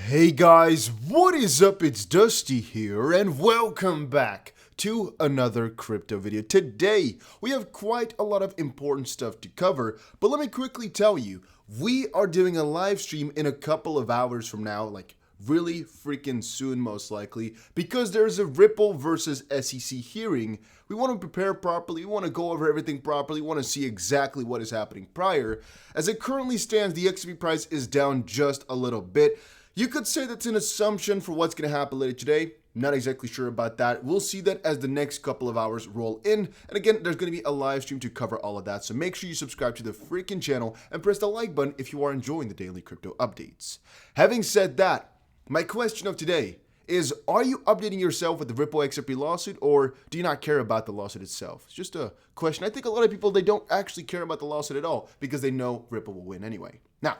Hey guys, what is up? It's Dusty here, and welcome back to another crypto video. Today, we have quite a lot of important stuff to cover, but let me quickly tell you, we are doing a live stream in a couple of hours from now, like really freaking soon most likely, because there's a Ripple versus SEC hearing. We want to prepare properly, we want to go over everything properly, we want to see exactly what is happening prior. As it currently stands, the XRP price is down just a little bit. You could say that's an assumption for what's going to happen later today. Not exactly sure about that. We'll see that as the next couple of hours roll in. And again, there's going to be a live stream to cover all of that. So make sure you subscribe to the freaking channel and press the like button if you are enjoying the daily crypto updates. Having said that, my question of today is, are you updating yourself with the Ripple XRP lawsuit, or do you not care about the lawsuit itself? It's just a question. I think a lot of people, they don't actually care about the lawsuit at all because they know Ripple will win anyway. Now,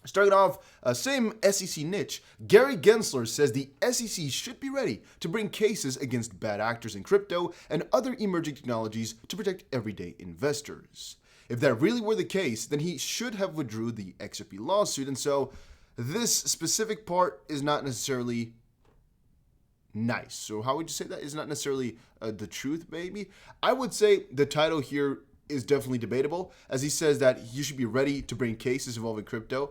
starting off, same SEC niche, Gary Gensler says the SEC should be ready to bring cases against bad actors in crypto and other emerging technologies to protect everyday investors. If that really were the case, then he should have withdrew the XRP lawsuit, and so this specific part is not necessarily nice. So how would you say that? Is not necessarily the truth, maybe? I would say the title here is definitely debatable, as he says that you should be ready to bring cases involving crypto.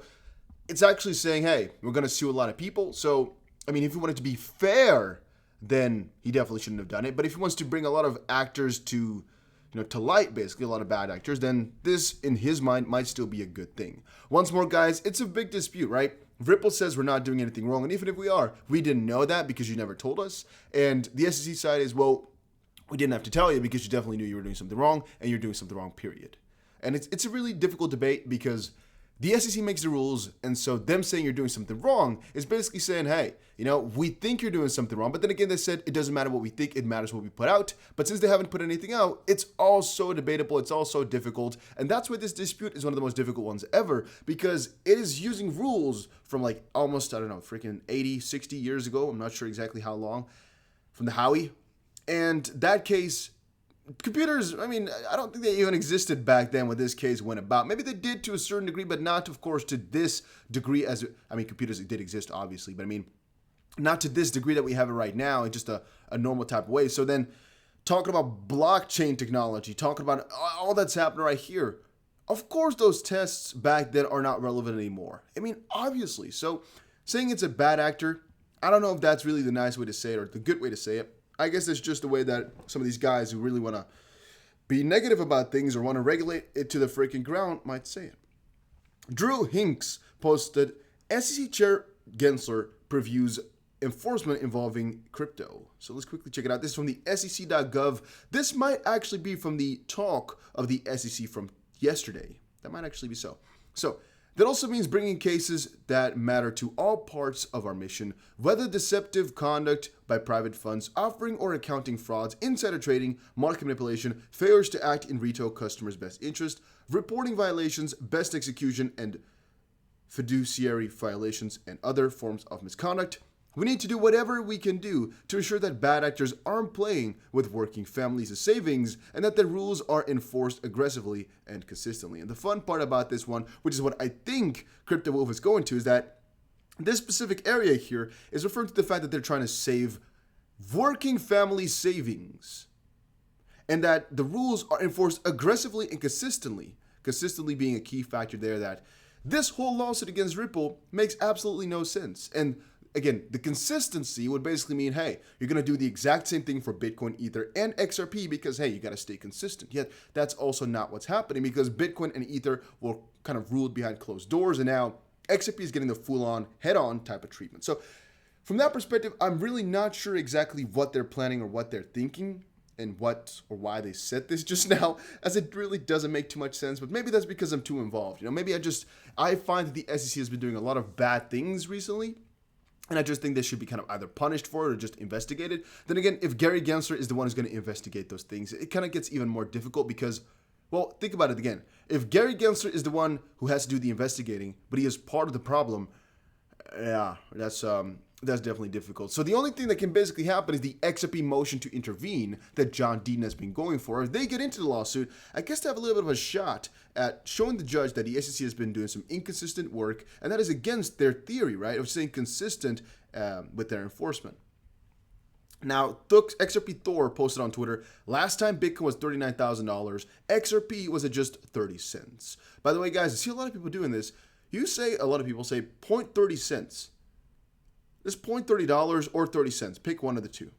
It's actually saying, hey, we're going to sue a lot of people. So, I mean, if he wanted to be fair, then he definitely shouldn't have done it. But if he wants to bring a lot of actors to light, basically, a lot of bad actors, then this, in his mind, might still be a good thing. Once more, guys, it's a big dispute, right? Ripple says we're not doing anything wrong. And even if we are, we didn't know that because you never told us. And the SEC side is, well, we didn't have to tell you because you definitely knew you were doing something wrong, and you're doing something wrong, period. And it's a really difficult debate because the SEC makes the rules, and so them saying you're doing something wrong is basically saying, hey, we think you're doing something wrong. But then again, they said it doesn't matter what we think, it matters what we put out. But since they haven't put anything out, it's all so debatable, it's all so difficult. And that's why this dispute is one of the most difficult ones ever, because it is using rules from like almost, freaking 80, 60 years ago. I'm not sure exactly how long, from the Howie. And that case, computers, I don't think they even existed back then when this case went about. Maybe they did to a certain degree, but not, of course, to this degree computers did exist, obviously, but not to this degree that we have it right now in just a normal type of way. So then talking about blockchain technology, talking about all that's happening right here, of course those tests back then are not relevant anymore. Obviously. So saying it's a bad actor, I don't know if that's really the nice way to say it or the good way to say it. I guess it's just the way that some of these guys who really want to be negative about things or want to regulate it to the freaking ground might say it. Drew Hinks posted, SEC Chair Gensler previews enforcement involving crypto. So let's quickly check it out. This is from the SEC.gov. This might actually be from the talk of the SEC from yesterday. That might actually be so. So that also means bringing cases that matter to all parts of our mission, whether deceptive conduct by private funds, offering or accounting frauds, insider trading, market manipulation, failures to act in retail customers' best interest, reporting violations, best execution, and fiduciary violations, and other forms of misconduct. We need to do whatever we can do to ensure that bad actors aren't playing with working families' savings and that the rules are enforced aggressively and consistently. And the fun part about this one, which is what I think Crypto Wolf is going to, is that this specific area here is referring to the fact that they're trying to save working family savings and that the rules are enforced aggressively and consistently. Consistently being a key factor there, that this whole lawsuit against Ripple makes absolutely no sense. And again, the consistency would basically mean, hey, you're going to do the exact same thing for Bitcoin, Ether, and XRP because, hey, you got to stay consistent. Yet that's also not what's happening because Bitcoin and Ether were kind of ruled behind closed doors, and now XRP is getting the full-on, head-on type of treatment. So from that perspective, I'm really not sure exactly what they're planning or what they're thinking and what or why they said this just now, as it really doesn't make too much sense. But maybe that's because I'm too involved. Maybe I find that the SEC has been doing a lot of bad things recently, and I just think they should be kind of either punished for it or just investigated. Then again, if Gary Gensler is the one who's going to investigate those things, it kind of gets even more difficult because, well, think about it again. If Gary Gensler is the one who has to do the investigating, but he is part of the problem, Yeah, that's definitely difficult. So the only thing that can basically happen is the XRP motion to intervene that John Dean has been going for. If they get into the lawsuit, I guess they have a little bit of a shot at showing the judge that the SEC has been doing some inconsistent work, and that is against their theory, right, of staying consistent with their enforcement. Now, XRP Thor posted on Twitter, last time Bitcoin was $39,000, XRP was at just 30 cents. By the way, guys, I see a lot of people doing this. A lot of people say 0.30 cents. It's $0.30 or 30 cents. Pick one of the two,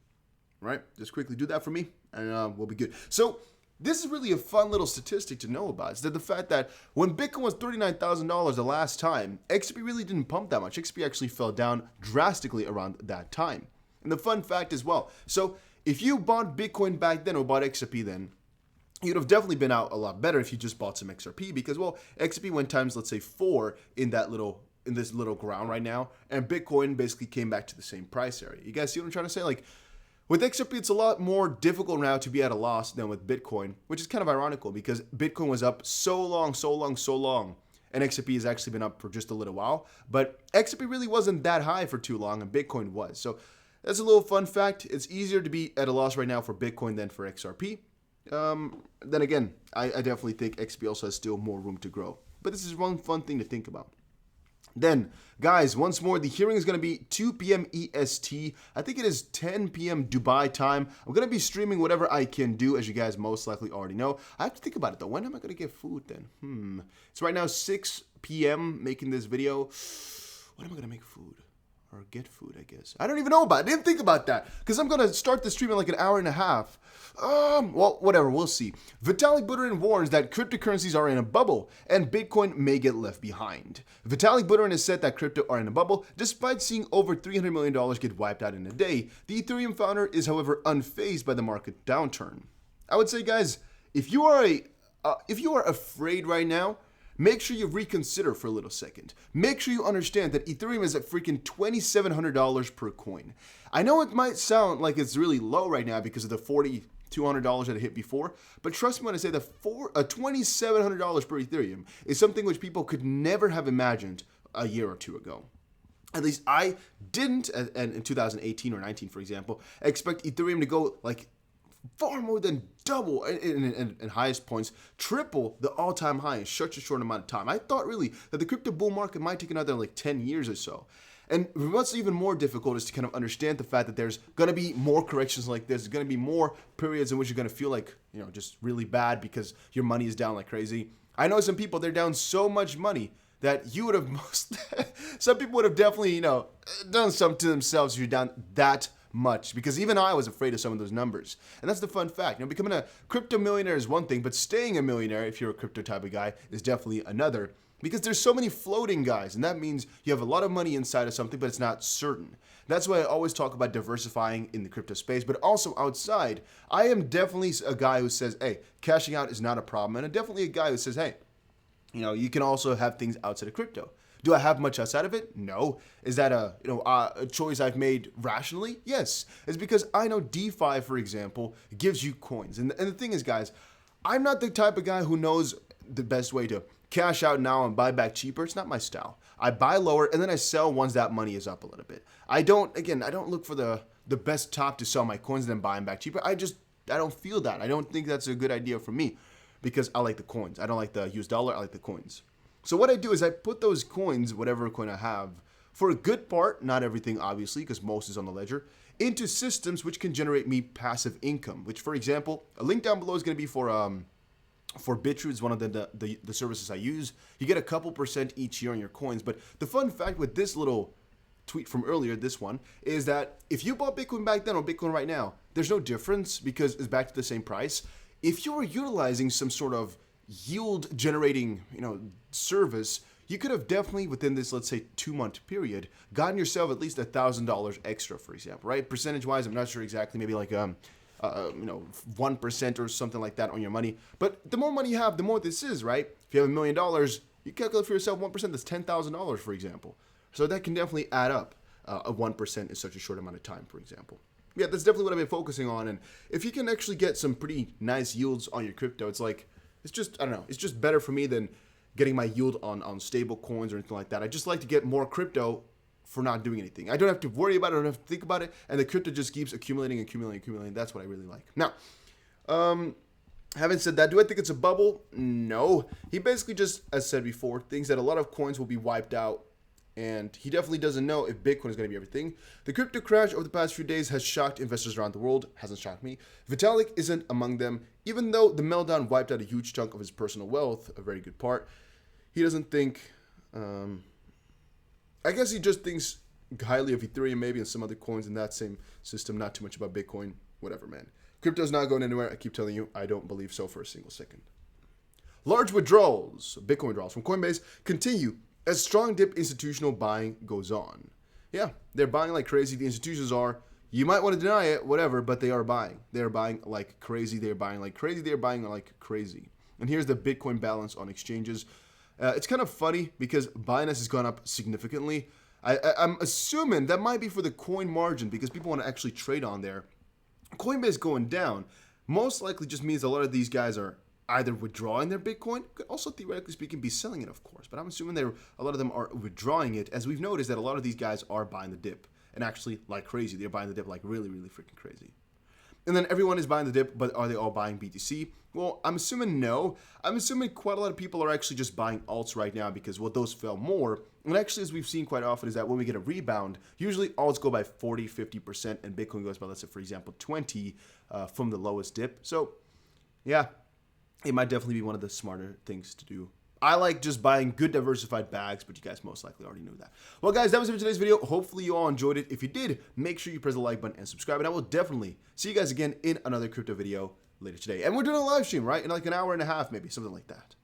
right? Just quickly do that for me and we'll be good. So this is really a fun little statistic to know about. It's that the fact that when Bitcoin was $39,000 the last time, XRP really didn't pump that much. XRP actually fell down drastically around that time. And the fun fact as well, so if you bought Bitcoin back then or bought XRP then, you'd have definitely been out a lot better if you just bought some XRP because, well, XRP went times, let's say, 4 in this little ground right now, and Bitcoin basically came back to the same price area. You guys see what I'm trying to say? Like, with XRP, it's a lot more difficult now to be at a loss than with Bitcoin, which is kind of ironical because Bitcoin was up so long, and XRP has actually been up for just a little while, but XRP really wasn't that high for too long, and Bitcoin was. So that's a little fun fact. It's easier to be at a loss right now for Bitcoin than for XRP. Then again, I definitely think XRP also has still more room to grow. But this is one fun thing to think about. Then, guys, once more, the hearing is going to be 2 p.m. EST. I think it is 10 p.m. Dubai time. I'm going to be streaming whatever I can do, as you guys most likely already know. I have to think about it, though. When am I going to get food, then? It's right now 6 p.m. making this video. When am I going to make food? Or get food, I guess. I don't even know about it. I didn't think about that. Because I'm going to start the stream in like an hour and a half. Well, whatever. We'll see. Vitalik Buterin warns that cryptocurrencies are in a bubble and Bitcoin may get left behind. Vitalik Buterin has said that crypto are in a bubble despite seeing over $300 million get wiped out in a day. The Ethereum founder is, however, unfazed by the market downturn. I would say, guys, if you are afraid right now, make sure you reconsider for a little second. Make sure you understand that Ethereum is at freaking $2,700 per coin. I know it might sound like it's really low right now because of the $4,200 that it hit before, but trust me when I say that $2,700 per Ethereum is something which people could never have imagined a year or two ago. At least I didn't, and in 2018 or 19, for example, expect Ethereum to go like far more than double in highest points, triple the all-time high in such a short amount of time. I thought really that the crypto bull market might take another like 10 years or so. And what's even more difficult is to kind of understand the fact that there's going to be more corrections like this. There's going to be more periods in which you're going to feel like, just really bad because your money is down like crazy. I know some people, they're down so much money that you would have some people would have definitely, done something to themselves if you're down that much, because even I was afraid of some of those numbers. And that's the fun fact. Becoming a crypto millionaire is one thing, but staying a millionaire, if you're a crypto type of guy, is definitely another. Because there's so many floating guys, and that means you have a lot of money inside of something, but it's not certain. That's why I always talk about diversifying in the crypto space, but also outside. I am definitely a guy who says, hey, cashing out is not a problem, and I'm definitely a guy who says, hey, you can also have things outside of crypto. Do I have much outside of it? No. Is that a choice I've made rationally? Yes. It's because I know DeFi, for example, gives you coins. And the thing is, guys, I'm not the type of guy who knows the best way to cash out now and buy back cheaper. It's not my style. I buy lower and then I sell once that money is up a little bit. I don't look for the best top to sell my coins and then buy them back cheaper. I don't feel that. I don't think that's a good idea for me because I like the coins. I don't like the US dollar. I like the coins. So what I do is I put those coins, whatever coin I have, for a good part, not everything obviously, because most is on the ledger, into systems which can generate me passive income. Which, for example, a link down below is going to be for BITRUE. It's one of the services I use. You get a couple % each year on your coins. But the fun fact with this little tweet from earlier, this one, is that if you bought Bitcoin back then or Bitcoin right now, there's no difference because it's back to the same price. If you were utilizing some sort of yield generating, service, you could have definitely within this, let's say 2-month period, gotten yourself at least $1,000 extra, for example, right? Percentage wise, I'm not sure exactly, maybe like 1% or something like that on your money. But the more money you have, the more this is, right? If you have $1 million, you calculate for yourself 1%, that's $10,000, for example. So that can definitely add up. 1% in such a short amount of time, for example. Yeah, that's definitely what I've been focusing on. And if you can actually get some pretty nice yields on your crypto, it's just better for me than getting my yield on stable coins or anything like that. I just like to get more crypto for not doing anything. I don't have to worry about it, I don't have to think about it, and the crypto just keeps accumulating. That's what I really like. Now, having said that, do I think it's a bubble? No. He basically just, as said before, thinks that a lot of coins will be wiped out, and he definitely doesn't know if Bitcoin is going to be everything. The crypto crash over the past few days has shocked investors around the world. Hasn't shocked me. Vitalik isn't among them, even though the meltdown wiped out a huge chunk of his personal wealth, a very good part. He doesn't think, I guess he just thinks highly of Ethereum maybe and some other coins in that same system, not too much about Bitcoin, whatever, man. Crypto's not going anywhere. I keep telling you, I don't believe so for a single second. Large withdrawals, Bitcoin withdrawals from Coinbase continue as strong dip institutional buying goes on. Yeah, they're buying like crazy. The institutions are, you might want to deny it, whatever, but they are buying. They're buying like crazy. They're buying like crazy. They're buying like crazy. And here's the Bitcoin balance on exchanges. It's kind of funny because Binance has gone up significantly. I'm assuming that might be for the coin margin because people want to actually trade on there. Coinbase going down most likely just means a lot of these guys are either withdrawing their Bitcoin, could also theoretically speaking be selling it, of course, but I'm assuming a lot of them are withdrawing it, as we've noticed that a lot of these guys are buying the dip, and actually like crazy. They're buying the dip like really, really freaking crazy. And then everyone is buying the dip, but are they all buying BTC? Well, I'm assuming no. I'm assuming quite a lot of people are actually just buying alts right now because, well, those fell more. And actually, as we've seen quite often, is that when we get a rebound, usually alts go by 40, 50%, and Bitcoin goes by, let's say, for example, 20 from the lowest dip. So, yeah, it might definitely be one of the smarter things to do. I like just buying good diversified bags, but you guys most likely already knew that. Well, guys, that was it for today's video. Hopefully you all enjoyed it. If you did, make sure you press the like button and subscribe, and I will definitely see you guys again in another crypto video later today. And we're doing a live stream, right? In like an hour and a half, maybe, something like that.